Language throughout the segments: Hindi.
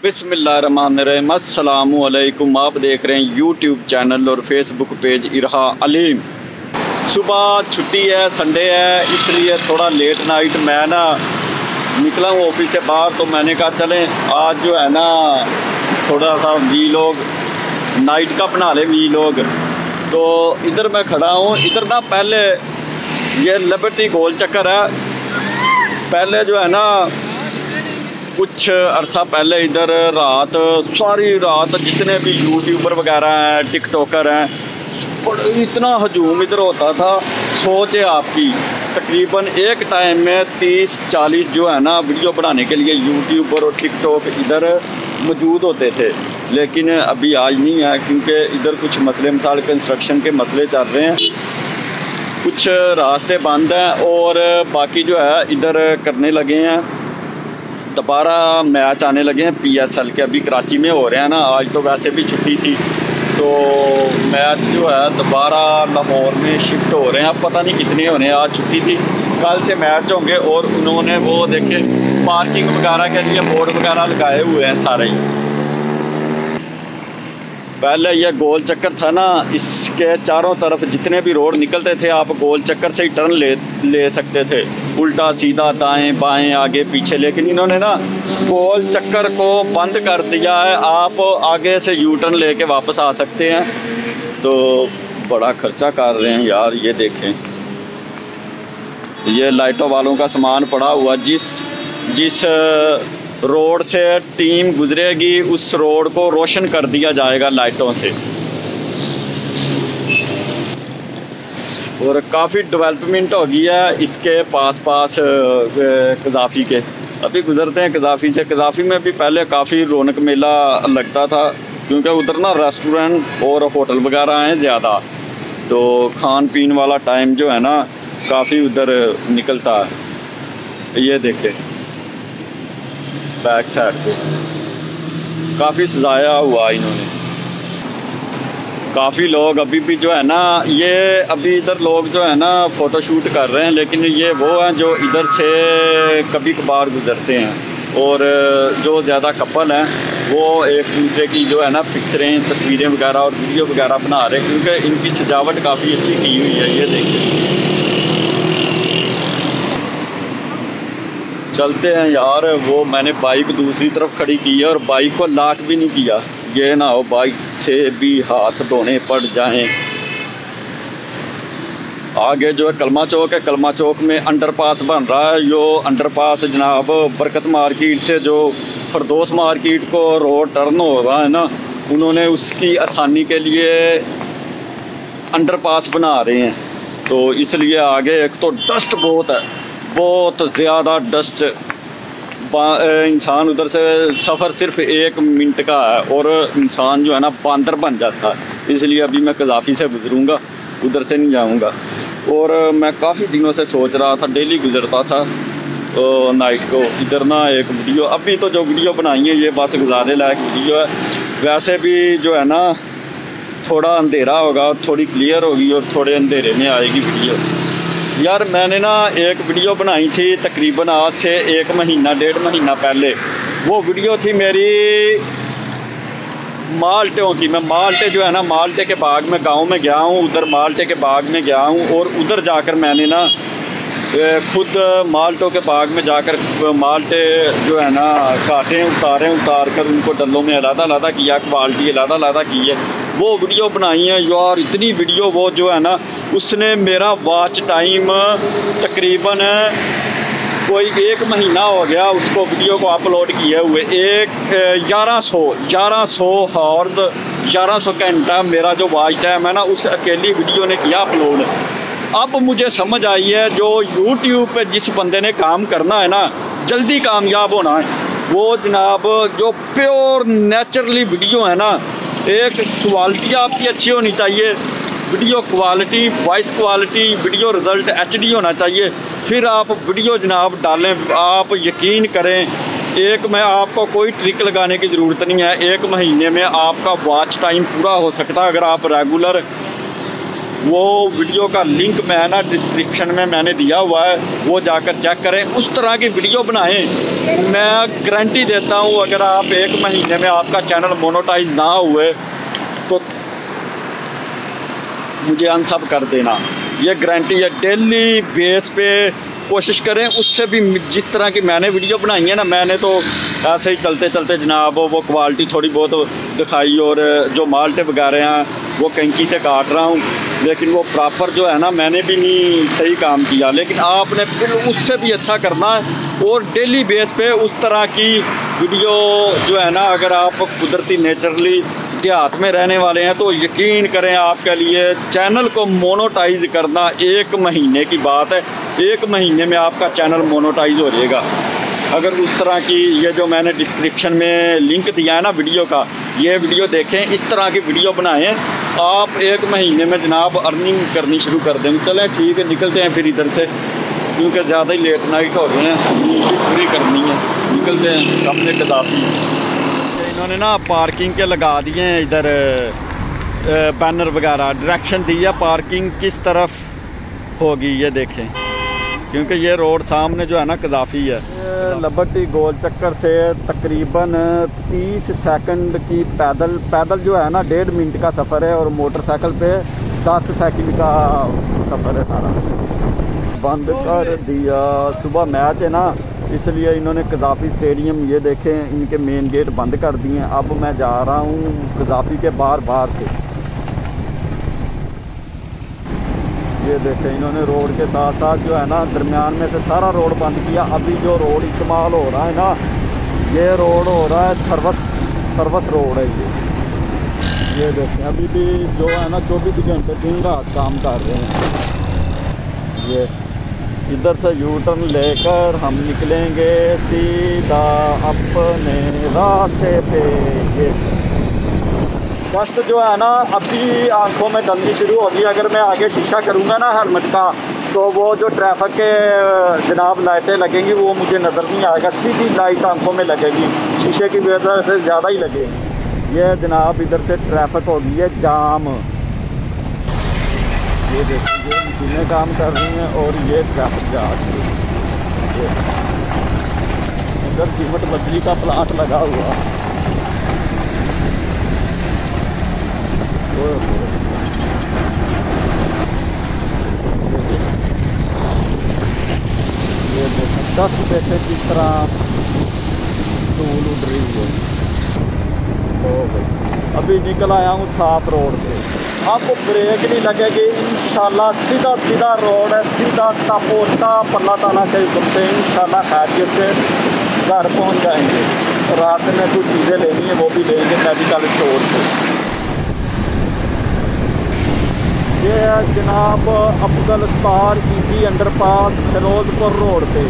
बिस्मिल्लाहिर्रहमानिर्रहीम। अस्सलामु अलैकुम। आप देख रहे हैं यूट्यूब चैनल और फेसबुक पेज इरहा अलीम। सुबह छुट्टी है, संडे है, इसलिए थोड़ा लेट नाइट मैं ना निकला हूँ ऑफिस से बाहर। तो मैंने कहा चलें आज जो है ना थोड़ा सा वीलॉग नाइट का बना ले वीलॉग। तो इधर मैं खड़ा हूँ। इधर ना पहले ये लिबर्टी गोल चक्कर है। पहले जो है ना कुछ अरसा पहले इधर सारी रात जितने भी यूट्यूबर वगैरह हैं, टिकटॉकर हैं, और इतना हजूम इधर होता था। सोचे आपकी तकरीबन एक टाइम में 30-40 जो है ना वीडियो बनाने के लिए यूट्यूबर और टिकटॉक इधर मौजूद होते थे। लेकिन अभी आज नहीं है, क्योंकि इधर कुछ मसले मिसाल कंस्ट्रक्शन के मसले चल रहे हैं, कुछ रास्ते बंद हैं और बाकी जो है इधर करने लगे हैं। दोबारा मैच आने लगे हैं PSL के, अभी कराची में हो रहे हैं ना। आज तो वैसे भी छुट्टी थी, तो मैच जो है दोबारा लाहौर में शिफ्ट हो रहे हैं। अब पता नहीं कितने हो रहे हैं, आज छुट्टी थी, कल से मैच होंगे। और उन्होंने वो देखे पार्किंग वगैरह के लिए बोर्ड वगैरह लगाए हुए हैं सारे ही। पहले यह गोल चक्कर था ना, इसके चारों तरफ जितने भी रोड निकलते थे आप गोल चक्कर से ही टर्न ले सकते थे, उल्टा सीधा दाएं बाएं आगे पीछे। लेकिन इन्होंने ना गोल चक्कर को बंद कर दिया है। आप आगे से यू टर्न लेके वापस आ सकते हैं। तो बड़ा खर्चा कर रहे हैं यार। ये देखें, ये लाइटों वालों का सामान पड़ा हुआ। जिस रोड से टीम गुजरेगी उस रोड को रोशन कर दिया जाएगा लाइटों से। और काफ़ी डेवलपमेंट हो गई है इसके पास कज़ाफ़ी के। अभी गुज़रते हैं कज़ाफ़ी से। कज़ाफ़ी में भी पहले काफ़ी रौनक मेला लगता था, क्योंकि उधर ना रेस्टोरेंट और होटल वगैरह हैं ज़्यादा, तो खान पीन वाला टाइम जो है ना काफ़ी उधर निकलता है। ये देखें बैक साइड पे काफ़ी सजाया हुआ इन्होंने। काफ़ी लोग अभी भी जो है ना, ये अभी इधर लोग जो है ना फ़ोटोशूट कर रहे हैं। लेकिन ये वो हैं जो इधर से कभी कभार गुज़रते हैं, और जो ज़्यादा कपल हैं वो एक दूसरे की जो है ना पिक्चरें, तस्वीरें वगैरह और वीडियो वगैरह बना रहे हैं, क्योंकि इनकी सजावट काफ़ी अच्छी की हुई है। ये देखिए, चलते हैं यार। वो मैंने बाइक दूसरी तरफ खड़ी की है और बाइक को लॉक भी नहीं किया। ये ना हो बाइक से भी हाथ धोने पड़ जाएं। आगे जो है कलमा चौक है, कलमा चौक में अंडरपास बन रहा है। जो अंडरपास जनाब बरकत मार्केट से जो फरदोस मार्केट को रोड टर्न हो रहा है ना, उन्होंने उसकी आसानी के लिए अंडरपास बना रहे हैं। तो इसलिए आगे एक तो डस्ट बहुत है, बहुत ज़्यादा डस्ट। इंसान उधर से सफ़र सिर्फ 1 मिनट का है और इंसान जो है ना बांदर बन जाता है। इसलिए अभी मैं कज़ाफ़ी से गुज़रूँगा, उधर से नहीं जाऊँगा। और मैं काफ़ी दिनों से सोच रहा था, डेली गुज़रता था तो नाइट को इधर ना एक वीडियो। अभी तो जो वीडियो बनाई है ये बस गुजारने लायक वीडियो है। वैसे भी जो है ना थोड़ा अंधेरा होगा, थोड़ी क्लियर होगी और थोड़े अंधेरे में आएगी वीडियो। यार मैंने ना एक वीडियो बनाई थी तकरीबन आज से 1 महीना 1.5 महीना पहले। वो वीडियो थी मेरी माल्टों की। मैं माल्टे जो है ना, माल्टे के बाग में गांव में गया हूँ, उधर माल्टे के बाग में गया हूँ। और उधर जाकर मैंने ना खुद माल्टों के बाग में जाकर माल्टे जो है ना काटे, उतार कर उनको डल्लों में अलग किया, क्वालिटी अलग की है। वो वीडियो बनाई है यार। इतनी वीडियो वो जो है ना, उसने मेरा वॉच टाइम तकरीबन कोई 1 महीना हो गया उसको वीडियो को अपलोड किए हुए। 1100 हॉर्स 1100 घंटा मेरा जो वॉच टाइम है ना, उस अकेली वीडियो ने किया अपलोड। अब मुझे समझ आई है, जो यूट्यूब पे जिस बंदे ने काम करना है ना, जल्दी कामयाब होना है, वो जनाब जो प्योर नेचुरली वीडियो है ना, एक क्वालिटी आपकी अच्छी होनी चाहिए, video quality, voice quality, video result HD होना चाहिए। फिर आप वीडियो जनाब डालें। आप यकीन करें, एक में आपको कोई ट्रिक लगाने की ज़रूरत नहीं है। 1 महीने में आपका वॉच टाइम पूरा हो सकता है अगर आप रेगुलर वो वीडियो का लिंक मैं ना डिस्क्रिप्शन में मैंने दिया हुआ है, वो जाकर चेक करें। उस तरह की वीडियो बनाएं। मैं गारंटी देता हूँ अगर आप 1 महीने में आपका चैनल मोनेटाइज ना हुए तो मुझे अनसब कर देना, ये गारंटी है। डेली बेस पे कोशिश करें। उससे भी जिस तरह की मैंने वीडियो बनाई है ना, मैंने तो ऐसे ही चलते चलते जनाब वो क्वालिटी थोड़ी बहुत दिखाई, और जो माल्टे वगैरह हैं वो कैंची से काट रहा हूँ, लेकिन वो प्रॉपर जो है ना मैंने भी नहीं सही काम किया। लेकिन आपने फिर उससे भी अच्छा करना है, और डेली बेस पे उस तरह की वीडियो जो है ना, अगर आप कुदरती नेचुरली देहात में रहने वाले हैं तो यकीन करें आपके लिए चैनल को मोनेटाइज करना 1 महीने की बात है। 1 महीने में आपका चैनल मोनेटाइज हो जाएगा। अगर उस तरह की ये जो मैंने डिस्क्रिप्शन में लिंक दिया है ना वीडियो का, ये वीडियो देखें, इस तरह की वीडियो बनाएं, आप 1 महीने में जनाब अर्निंग करनी शुरू कर देंगे। चलें ठीक है, निकलते हैं फिर इधर से, क्योंकि ज़्यादा ही लेट नाइट हो रहे हैं, पूरी करनी है। निकलते हैं अपने कदाफी। इन्होंने ना पार्किंग के लगा दिए हैं इधर बैनर वगैरह, डायरेक्शन दी है पार्किंग किस तरफ होगी, ये देखें, क्योंकि ये रोड सामने जो है ना कदाफी है। लिबर्टी गोल चक्कर से तकरीबन 30 सेकंड की पैदल जो है ना 1.5 मिनट का सफ़र है, और मोटरसाइकिल पे 10 सेकंड का सफ़र है सारा। बंद कर दिया, सुबह मैच है ना, इसलिए इन्होंने कज़ाफ़ी स्टेडियम, ये देखें इनके मेन गेट बंद कर दिए हैं। अब मैं जा रहा हूँ कज़ाफ़ी के बाहर से, ये देखें इन्होंने रोड के साथ साथ जो है ना दरमियान में से सारा रोड बंद किया। अभी जो रोड इस्तेमाल हो रहा है ना, ये रोड हो रहा है सर्विस रोड है ये देखें अभी भी जो है ना 24 घंटे दिन रात काम कर रहे हैं। ये इधर से यू टर्न लेकर हम निकलेंगे सीधा अपने रास्ते पे। ये डस्ट जो है ना अभी आंखों में डलनी शुरू होगी। अगर मैं आगे शीशा करूँगा ना हेलमेट का, तो वो जो ट्रैफिक के जनाब लाइटें लगेंगी वो मुझे नज़र नहीं आएगा, सीधी लाइट आंखों में लगेगी, शीशे की वजह से ज़्यादा ही लगेगी। ये जनाब इधर से ट्रैफिक होगी है जाम, ये देखिए मशीनें काम कर रही हैं और ये ट्रैफिक जा रही है। इधर सीमेंट बजरी का प्लांट लगा हुआ, ये देखें डस्ट देखे किस तरह धूल उड़ रही है। ओ भाई अभी निकल आया हूँ साफ रोड पे, आपको ब्रेक नहीं लगेगी इंशाल्लाह। सीधा सीधा रोड है, सीधा टापोटा अल्लाह ताला के हुक्म से इंशाल्लाह खैरियत से घर पहुँच जाएंगे। रात में कुछ चीज़ें लेनी है वो भी लेंगे मेडिकल स्टोर से। ये है जनाब अफजल स्टार ईजी अंडरपास फिरोजपुर रोड पे।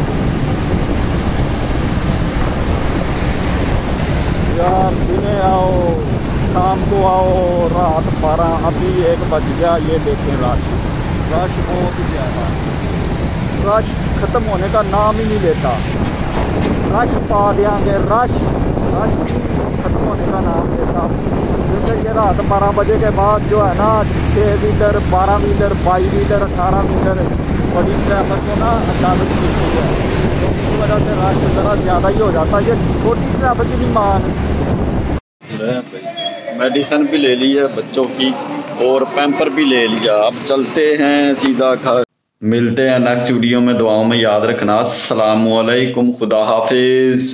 यार दिने आओ शाम को आओ, रात 12, अभी 1 बज गया। ये देखें रश बहुत ज़्यादा, रश ख़त्म होने का नाम ही नहीं लेता। रश पा देंगे, रश ख़त्म होने का नाम लेता। क्योंकि ये रात 12 बजे के बाद जो है ना 6 व्हीलर, 12 व्हीलर, 22 व्हीलर, 18 व्हीलर बड़ी ट्रैफिक को ना अचानक मिलती है, तो इस वजह से रश ज़रा ज़्यादा ही हो जाता है। ये छोटी ट्रैफिक ही नहीं मान। मेडिसिन भी ले ली है बच्चों की और पैम्पर भी ले लिया। अब चलते हैं सीधा घर। मिलते हैं नेक्स्ट वीडियो में, दुआओं में याद रखना। अस्सलामु अलैकुम, खुदा हाफिज़।